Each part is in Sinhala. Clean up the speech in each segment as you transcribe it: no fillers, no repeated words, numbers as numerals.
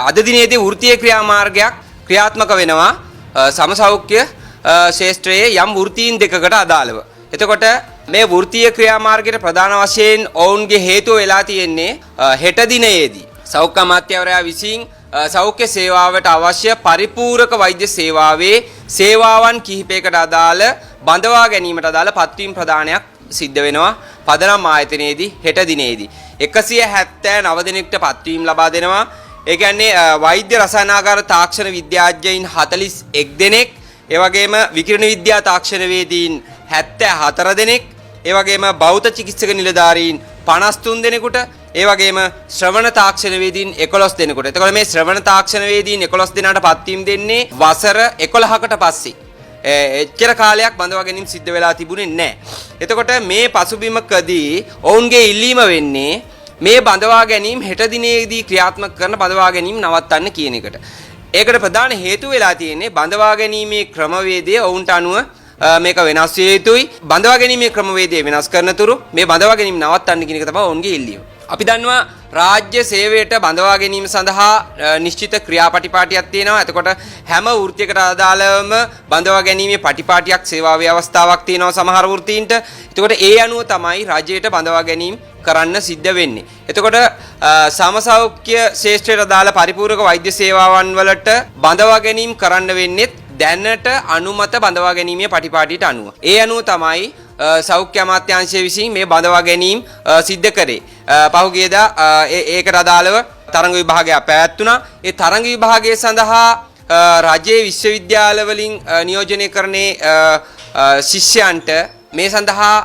අද දිනේදී වෘත්තීය ක්‍රියාමාර්ගයක් ක්‍රියාත්මක වෙනවා සමසෞඛ්‍ය ශාස්ත්‍රයේ යම් වෘත්තීන් දෙකකට අදාළව. එතකොට මේ වෘත්තීය ක්‍රියාමාර්ගයේ ප්‍රධාන වශයෙන් ඔවුන්ගේ හේතුව වෙලා තියෙන්නේ හෙට දිනයේදී සෞඛ්‍ය අමාත්‍යවරයා විසින් සෞඛ්‍ය සේවාවට අවශ්‍ය පරිපූර්ණක වෛද්‍ය සේවාවේ සේවාවන් කිහිපයකට අදාළ බඳවා ගැනීමට අදාළ පත්වීම් ප්‍රදානයක් සිද්ධ වෙනවා පදනම් ආයතනයේදී හෙට දිනේදී 179 දෙනෙක්ට පත්වීම් ලබා දෙනවා. ඒ කියන්නේ වෛද්‍ය රසායනාගාර තාක්ෂණ විද්‍යාඥයින් 41 දෙනෙක්, ඒ වගේම විකිරණ විද්‍යා තාක්ෂණවේදීන් 74 දෙනෙක්, ඒ වගේම බෞද්ධ චිකිත්සක නිලධාරීන් 53 දෙනෙකුට, ඒ වගේම ශ්‍රවණ තාක්ෂණවේදීන් 11 දෙනෙකුට. එතකොට මේ ශ්‍රවණ තාක්ෂණවේදීන් 11 දෙනාට පත්වීම් දෙන්නේ වසර 11කට පස්සේ. එච්චර කාලයක් බඳවා ගැනීම සිද්ධ වෙලා තිබුණේ නැහැ. එතකොට මේ පසුබිමකදී ඔවුන්ගේ ඉල්ලීම වෙන්නේ මේ බඳවා ගැනීම හෙට දිනේදී ක්‍රියාත්මක කරන බඳවා ගැනීම නවත්තන්න කියන එකට. ඒකට ප්‍රධාන හේතුව වෙලා තියෙන්නේ බඳවා ගැනීමේ ක්‍රමවේදය ඔවුන්ට අනුව මේක වෙනස් විය යුතුයි. බඳවා ගැනීමේ ක්‍රමවේදය වෙනස් කරන තුරු මේ බඳවා ගැනීම නවත්තන්න කියන එක තමයි ඔවුන්ගේ ඉල්ලීම. අපි දන්නවා රාජ්‍ය සේවයට බඳවා ගැනීම සඳහා නිශ්චිත ක්‍රියාපටිපාටියක් තියෙනවා. එතකොට හැම වෘත්තියකට අදාළවම බඳවා ගැනීමේ පටිපාටියක් සේවා ව්‍යවස්ථාවක් තියෙනවා සමහර වෘත්තීන්ට. එතකොට ඒ අනුව තමයි රජයට බඳවා ගැනීම කරන්න සිද්ධ වෙන්නේ. එතකොට සමසෞඛ්‍ය ශාස්ත්‍රයට අදාළ පරිපූර්ණක වෛද්‍ය සේවාවන් වලට බඳවා ගැනීම කරන්න වෙන්නේ දැනට අනුමත බඳවා ගැනීමේ පටිපාටියට අනුව. ඒ අනුව තමයි සෞඛ්‍ය අමාත්‍යාංශය විසින් මේ බඳවා ගැනීම සිද්ධ කරේ. පහුගියදා ඒකට අදාළව තරඟ විභාගයක් පැවැත්වුණා. ඒ තරඟ විභාගය සඳහා රජයේ විශ්වවිද්‍යාල වලින් නියෝජනය කරන්නේ ශිෂ්‍යයන්ට මේ සඳහා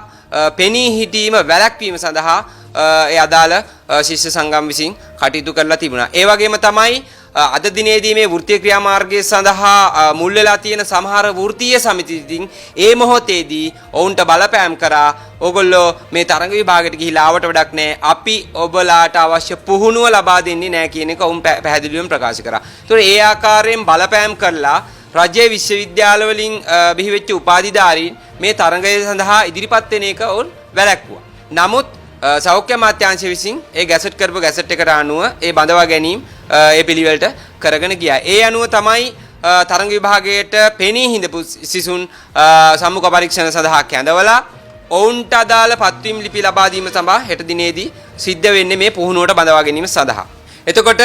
පෙනී හිටීම වැළැක්වීම සඳහා ඒ අදාළ ශිෂ්‍ය සංගම් විසින් කටයුතු කරලා තිබුණා. ඒ වගේම තමයි අද දිනේදී මේ වෘත්තීය ක්‍රියාමාර්ගය සඳහා මුල් වෙලා තියෙන සමහර වෘත්තීය සමිතියින් ඒ මොහොතේදී ඔවුන්ට බලපෑම් කරා ඕගොල්ලෝ මේ තරඟ විභාගයට ගිහිලා ආවට වැඩක් නැහැ. අපි ඔබලාට අවශ්‍ය පුහුණුව ලබා දෙන්නේ නැහැ කියන එක ඔවුන් පැහැදිලිවම ප්‍රකාශ කරා. ඒතකොට ඒ ආකාරයෙන් බලපෑම් කරලා රජයේ විශ්වවිද්‍යාල වලින් බිහිවෙච්ච උපාධිධාරීන් මේ තරඟය සඳහා ඉදිරිපත් වෙන එක ඔවුන් වැළැක්වුවා. නමුත් සෞඛ්‍ය අමාත්‍යාංශය විසින් ඒ ගැසට් කරපු ගැසට් එකට අනුව ඒ බඳවා ගැනීම ඒ පිළිවෙලට කරගෙන ගියා. ඒ අනුව තමයි තරඟ විභාගයට පෙනී හිඳපු සිසුන් සම්මුඛ පරීක්ෂණ සඳහා කැඳවලා ඔවුන්ට අදාළ පත්වීම් ලිපි ලබා දීම සඳහා හෙට දිනේදී සිද්ධ වෙන්නේ මේ පුහුණුවට බඳවා ගැනීම සඳහා. එතකොට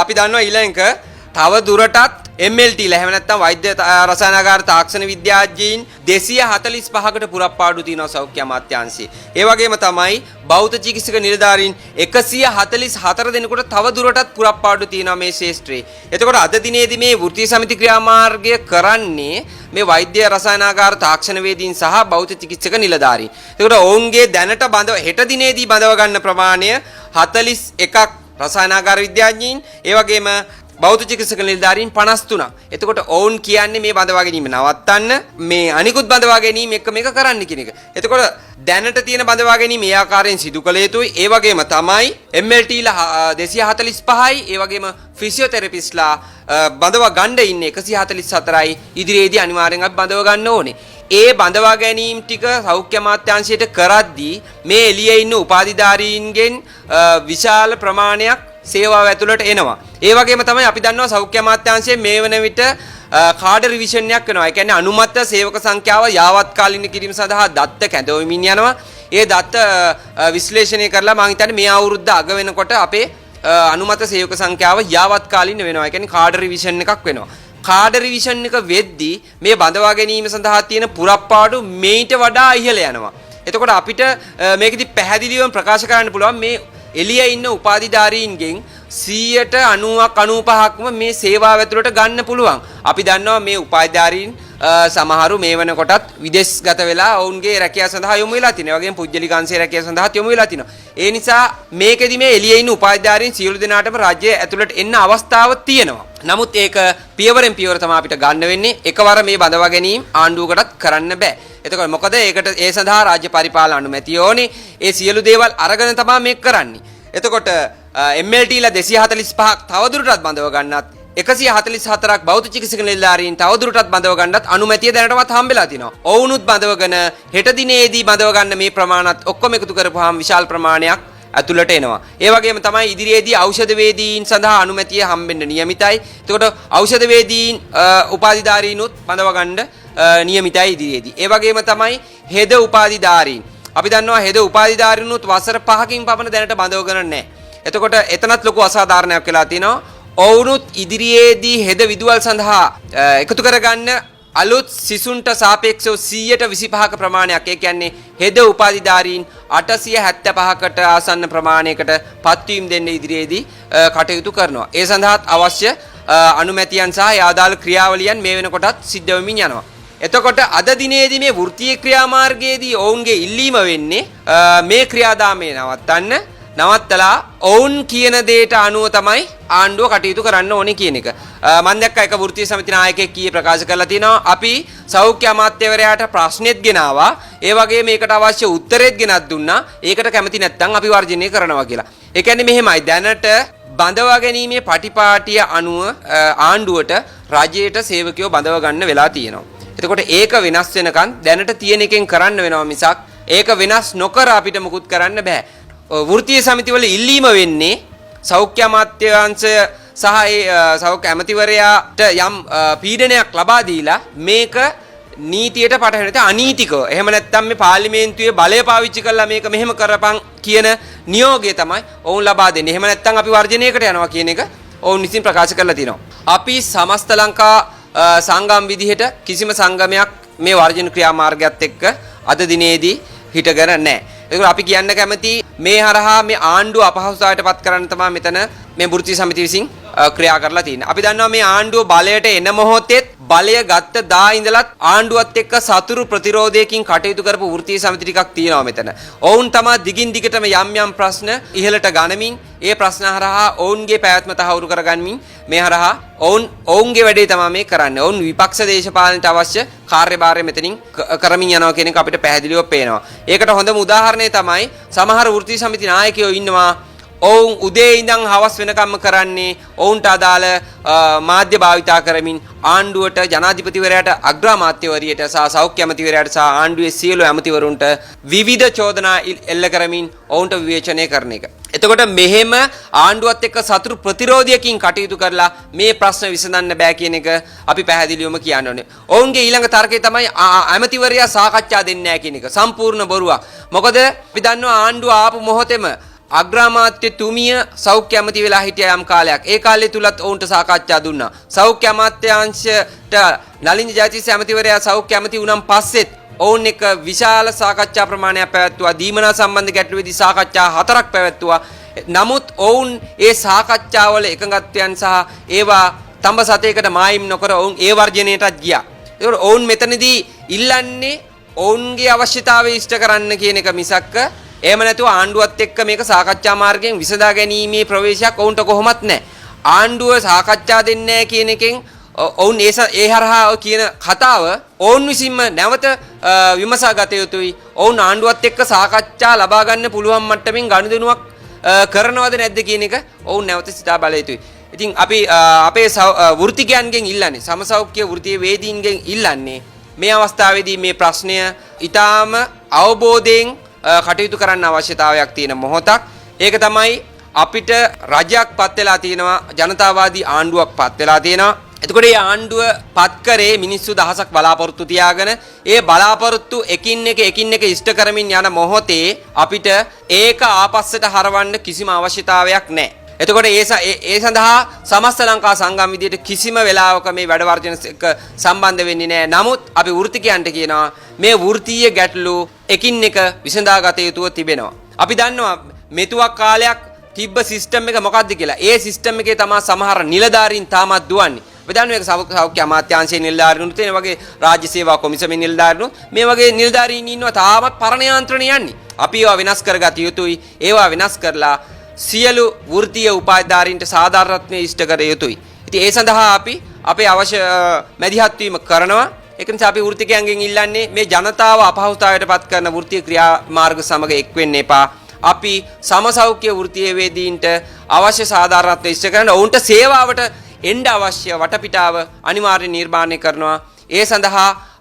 අපි දන්නවා ඊළඟ තව දුරටත් MLT ලා එහෙම නැත්නම් වෛද්‍ය රසායනාගාර තාක්ෂණ විද්‍යාඥයින් 245කට පුරප්පාඩු තියෙනවා සෞඛ්‍ය අමාත්‍යාංශයේ. ඒ වගේම තමයි බෞද්ධ චිකිත්සක නිලධාරීන් 144 දෙනෙකුට තව දුරටත් පුරප්පාඩු තියෙනවා මේ ශාස්ත්‍රයේ. එතකොට අද දිනේදී මේ වෘත්තීය සමිති ක්‍රියාමාර්ගය කරන්නේ මේ වෛද්‍ය රසායනාගාර තාක්ෂණවේදීන් සහ බෞද්ධ චිකිත්සක නිලධාරීන්. එතකොට ඔවුන්ගේ දැනට බඳව හෙට දිනේදී බඳව ගන්න ප්‍රමාණය 41ක් රසායනාගාර විද්‍යාඥයින්, ඒ වගේම බෞද්ධ චිකිත්සක නිලධාරීන් 53ක්. එතකොට ඔවුන් කියන්නේ මේ බඳවා ගැනීම නවත්තන්න, මේ අනිකුත් බඳවා ගැනීම එක මේක කරන්න කියන එක. එතකොට දැනට තියෙන බඳවා ගැනීම මේ ආකාරයෙන් සිදු කළ යුතුයි. ඒ වගේම තමයි MLT ලා 245යි, ඒ වගේම ෆිසියෝതെරපිස්ට්ලා බඳවා ගන්න ඉන්නේ 144යි. ඉදිරියේදී අනිවාර්යෙන් අපි බඳව ගන්න ඕනේ. ඒ බඳවා ගැනීම ටික සෞඛ්‍ය අමාත්‍යාංශයට කරද්දී මේ එළියේ ඉන්න උපාධිධාරීන්ගෙන් විශාල ප්‍රමාණයක් සේවාව ඇතුළට එනවා. ඒ වගේම තමයි අපි දන්නවා සෞඛ්‍ය අමාත්‍යාංශයේ මේ වන විට කාඩ රිවිෂන් එකක් වෙනවා. ඒ කියන්නේ අනුමත සේවක සංඛ්‍යාව යාවත් කාලින කිරීම සඳහා දත්ත කැඳවමින් යනවා. ඒ දත්ත විශ්ලේෂණය කරලා මම හිතන්නේ මේ අවුරුද්ද අග වෙනකොට අපේ අනුමත සේවක සංඛ්‍යාව යාවත් කාලින වෙනවා. ඒ කියන්නේ කාඩ රිවිෂන් එකක් වෙනවා. කාඩ රිවිෂන් එක වෙද්දී මේ බඳවා ගැනීම සඳහා තියෙන පුරප්පාඩු මේට වඩා ඉහළ යනවා. එතකොට අපිට මේකෙදි පැහැදිලිවම ප්‍රකාශ කරන්න පුළුවන් මේ එළියේ ඉන්න උපාධිධාරීන්ගෙන් 90ක් 95ක්ම මේ සේවාව ඇතුළට ගන්න පුළුවන්. අපි දන්නවා මේ උපාධිධාරීන් සමහරු මේ වෙන කොටත් විදේශගත වෙලා ඔවුන්ගේ රැකියාව සඳහා යොමු වෙලා තිනවා. ඒ වගේම පුජ්‍යලික අංශයේ රැකියාව සඳහා යොමු වෙලා තිනවා. ඒ නිසා මේකෙදි මේ එළියේ ඉන්න උපාධිධාරීන් සියලු දෙනාටම රාජ්‍ය ඇතුළට එන්න අවස්ථාවක් තියෙනවා. නමුත් ඒක පියවරෙන් පියවර තමයි අපිට ගන්න වෙන්නේ. එකවර මේ බඳවා ගැනීම ආණ්ඩුවකටත් කරන්න බෑ. එතකොට මොකද ඒකට ඒ සඳහා රාජ්‍ය පරිපාලන අනුමැතිය ඕනේ. ඒ සියලු දේවල් අරගෙන තමයි මේක කරන්නේ. එතකොට MLT ලා 245ක් තවදුරටත් බඳව ගන්නත් 144ක් බෞද්ධ චිකිත්සක නිලධාරීන් තවදුරටත් බඳව ගන්නත් අනුමැතිය දැනටමත් හම්බෙලා තිනවා. ඔවුනුත් බඳවගෙන හෙට දිනේදී බඳව ගන්න මේ ප්‍රමාණත් ඔක්කොම එකතු කරපුවාම විශාල ප්‍රමාණයක් ඇතුළට එනවා. ඒ වගේම තමයි ඉදිරියේදී ඖෂධ වේදීන් සඳහා අනුමැතිය හම්බෙන්න නියමිතයි. එතකොට ඖෂධ වේදීන් උපාධිධාරීනුත් බඳව ගන්න නියමිතයි ඉදිරියේදී. ඒ වගේම තමයි හෙද උපාධිධාරීන්. අපි දන්නවා හෙද උපාධිධාරීනුත් වසර 5කින් පමණ දැනට බඳවගෙන නැහැ. එතකොට එතනත් ලොකු අසාධාරණයක් වෙලා තිනවා. ඔවුනුත් ඉදිරියේදී හෙද විදුවල් සඳහා එකතු කරගන්න අලුත් සිසුන්ට සාපේක්ෂව 125ක ප්‍රමාණයක්, ඒ කියන්නේ හෙද උපාධිධාරීන් 875කට ආසන්න ප්‍රමාණයකට පත්වීම් දෙන්න ඉදිරියේදී කටයුතු කරනවා. ඒ සඳහාත් අවශ්‍ය අනුමැතියන් සහ ආදාළ ක්‍රියාවලියන් මේ වෙනකොටත් සිද්ධ වෙමින් යනවා. එතකොට අද දිනේදී මේ වෘත්තීය ක්‍රියාමාර්ගයේදී ඔවුන්ගේ ඉල්ලීම වෙන්නේ මේ ක්‍රියාදාමය නවත්තලා ඔවුන් කියන දේට අනුව තමයි ආණ්ඩුව කටයුතු කරන්න ඕනේ කියන එක. මම දැක්ක එක වෘත්තීය සමිති නායකයෙක් කීයේ ප්‍රකාශ කරලා තිනවා අපි සෞඛ්‍ය අමාත්‍යවරයාට ප්‍රශ්නෙත් ගෙනාවා. ඒ වගේ මේකට අවශ්‍ය උත්තරෙත් ගෙනත් දුන්නා. ඒකට කැමති නැත්නම් අපි වර්ජනය කරනවා කියලා. ඒ කියන්නේ මෙහෙමයි දැනට බඳවා ගැනීමේ පටිපාටිය අනුව ආණ්ඩුවට රජයට සේවකයෝ බඳව ගන්න වෙලා තියෙනවා. එතකොට ඒක වෙනස් වෙනකන් දැනට තියෙන එකෙන් කරන්න වෙනවා මිසක් ඒක වෙනස් නොකර අපිට මුකුත් කරන්න බෑ. වෘත්තීය සමිතිවල ඉල්ලීම වෙන්නේ සෞඛ්‍ය අමාත්‍යාංශය සහ ඒ සෞඛ්‍ය ඇමතිවරයාට යම් පීඩනයක් ලබා දීලා මේක නීතියට පටහැරෙත අනීතිකව. එහෙම නැත්නම් මේ පාර්ලිමේන්තුවේ බලය පාවිච්චි කරලා මේක මෙහෙම කරපන් කියන නියෝගය තමයි ඔවුන් ලබා දෙන්නේ. එහෙම නැත්නම් අපි වර්ජනයකට යනවා කියන එක ඔවුන් විසින් ප්‍රකාශ කරලා තිනවා. අපි සමස්ත ලංකා සංගම් විදිහට කිසිම සංගමයක් මේ වර්ජන ක්‍රියාමාර්ගයත් එක්ක අද දිනේදී හිටගෙන නැහැ. ඒක අපි කියන්න කැමති මේ හරහා මේ ආණ්ඩුව අපහසුතාවයට පත් කරන්න තමයි මෙතන මේ වෘත්තීය සමිතිය විසින් ක්‍රියා කරලා තියෙන්නේ. අපි දන්නවා මේ ආණ්ඩුව බලයට එන මොහොතේ බලය ගත්ත දා ඉඳලත් ආණ්ඩුවත් එක්ක සතුරු ප්‍රතිරෝධයකින් කටයුතු කරපු වෘත්තීය සමිති ටිකක් තියෙනවා මෙතන. ඔවුන් තමයි දිගින් දිගටම යම් ප්‍රශ්න ඉහළට ගනිමින් ඒ ප්‍රශ්න හරහා ඔවුන්ගේ පැවැත්ම තහවුරු කරගනිමින් මේ හරහා ඔවුන්ගේ වැඩේ තමයි මේ කරන්නේ. ඔවුන් විපක්ෂ දේශපාලනයට අවශ්‍ය කාර්යභාරය මෙතනින් කරමින් යනවා කියන එක අපිට පැහැදිලිව පේනවා. ඒකට හොඳම උදාහරණය තමයි සමහර වෘත්තීය සමිති නායකයෝ ඉන්නවා. ඔවුන් උදේ ඉඳන් හවස් වෙනකම්ම කරන්නේ ඔවුන්ට අදාළ මාධ්‍ය භාවිතා කරමින් ආණ්ඩුවට ජනාධිපතිවරයාට අග්‍රාමාත්‍යවරියට සහ සෞඛ්‍ය ඇමතිවරයාට සහ ආණ්ඩුවේ සියලු ඇමතිවරුන්ට විවිධ චෝදනා එල්ල කරමින් ඔවුන්ට විවේචනය කරන එක. එතකොට මෙහෙම ආණ්ඩුවත් එක්ක සතුරු ප්‍රතිරෝධයකින් කටයුතු කරලා මේ ප්‍රශ්න විසඳන්න බෑ කියන එක අපි පැහැදිලිවම කියන්න ඕනේ. ඔවුන්ගේ ඊළඟ තර්කය තමයි ඇමතිවරයා සාකච්ඡා දෙන්නේ නැහැ කියන එක. සම්පූර්ණ බොරුවක්. මොකද අපි දන්නවා ආණ්ඩුව ආපු මොහොතේම අග්‍රාමාත්‍යතුමිය සෞඛ්‍ය ඇමති වෙලා හිටියා යම් කාලයක්. ඒ කාලය තුලත් ඔවුන්ට සාකච්ඡා දුන්නා. සෞඛ්‍ය අමාත්‍යාංශයට නලින් ජයතිස්ස ඇමතිවරයා සෞඛ්‍ය ඇමති වුණාන් පස්සෙත් ඔවුන් එක්ක විශාල සාකච්ඡා ප්‍රමාණයක් පැවැත්තුවා. දීමනා සම්බන්ධ ගැටලුවේදී සාකච්ඡා 4ක් පැවැත්තුවා. නමුත් ඔවුන් ඒ සාකච්ඡාවල එකඟත්වයන් සහ ඒවා තඹ සතේකට මායිම් නොකර ඔවුන් ඒ වර්ජනයටත් ගියා. ඒකට ඔවුන් මෙතනදී ඉල්ලන්නේ ඔවුන්ගේ අවශ්‍යතාවය ඉෂ්ට කරන්න කියන එක මිසක්ක එහෙම නැතුව ආණ්ඩුවත් එක්ක මේක සාකච්ඡා මාර්ගයෙන් විසඳා ගැනීමේ ප්‍රවේශයක් ඔවුන්ට කොහොමත් නැහැ. ආණ්ඩුව සාකච්ඡා දෙන්නේ නැහැ කියන එකෙන් ඔවුන් ඒ හරහා කියන කතාව ඔවුන් විසින්ම නැවත විමසා ගත යුතුයි. ඔවුන් ආණ්ඩුවත් එක්ක සාකච්ඡා ලබා ගන්න පුළුවන් මට්ටමින් ගනුදෙනුවක් කරනවද නැද්ද කියන එක ඔවුන් නැවත සිතා බල යුතුයි. ඉතින් අපි අපේ වෘත්තිකයන්ගෙන් ඉල්ලන්නේ සමසෞඛ්‍ය වෘත්තීය වේදීන්ගෙන් ඉල්ලන්නේ මේ අවස්ථාවේදී මේ ප්‍රශ්නය ඊටාම අවබෝධයෙන් කටයුතු කරන්න අවශ්‍යතාවයක් තියෙන මොහොතක්. ඒක තමයි අපිට රජයක් පත් වෙලා තියෙනවා, ජනතාවාදී ආණ්ඩුවක් පත් වෙලා තියෙනවා. එතකොට මේ ආණ්ඩුව පත් කරේ මිනිස්සු දහසක් බලාපොරොත්තු තියාගෙන ඒ බලාපොරොත්තු එකින් එක ඉෂ්ට කරමින් යන මොහොතේ අපිට ඒක ආපස්සට හරවන්න කිසිම අවශ්‍යතාවයක් නැහැ. එතකොට ඒ සඳහා සමස්ත ලංකා සංගම් විදියට කිසිම වෙලාවක මේ වැඩ වර්ජන එක්ක සම්බන්ධ වෙන්නේ නැහැ. නමුත් අපි වෘත්තිකයන්ට කියනවා මේ වෘත්තීය ගැටලු එකින් එක විසඳාගත යුතුව තිබෙනවා. අපි දන්නවා මෙතුවක් කාලයක් තිබ්බ සිස්ටම් එක මොකක්ද කියලා. ඒ සිස්ටම් එකේ තමයි සමහර නිලධාරීන් තාමත් දුවන්නේ. අපි දන්නවා ඒක සෞඛ්‍ය අමාත්‍යාංශයේ නිලධාරීනුත් ඒ වගේ රාජ්‍ය සේවා කොමිසමේ නිලධාරීනුත් මේ වගේ නිලධාරීන් ඉන්නවා තාමත් පරණ යාන්ත්‍රණ යන්නේ. අපි ඒවා වෙනස් කරගත යුතුයි. ඒවා වෙනස් කරලා සියලු වෘත්තීය උපාධිධාරීන්ට සාධාරණත්වයේ ඉෂ්ට කර යුතුයි. ඉතින් ඒ සඳහා අපි අපේ අවශ්‍ය මැදිහත් වීම කරනවා. ඒක නිසා අපි වෘත්තිකයන්ගෙන් ඉල්ලන්නේ මේ ජනතාව අපහසුතාවයට පත් කරන වෘත්තීය ක්‍රියාමාර්ග සමග එක් වෙන්න එපා. අපි සමසෞඛ්‍ය වෘත්තීය වේදීන්ට අවශ්‍ය සාධාරණත්වය ඉෂ්ට කරන ඔවුන්ට සේවාවට එන්න අවශ්‍ය වටපිටාව අනිවාර්යෙන් නිර්මාණය කරනවා. ඒ සඳහා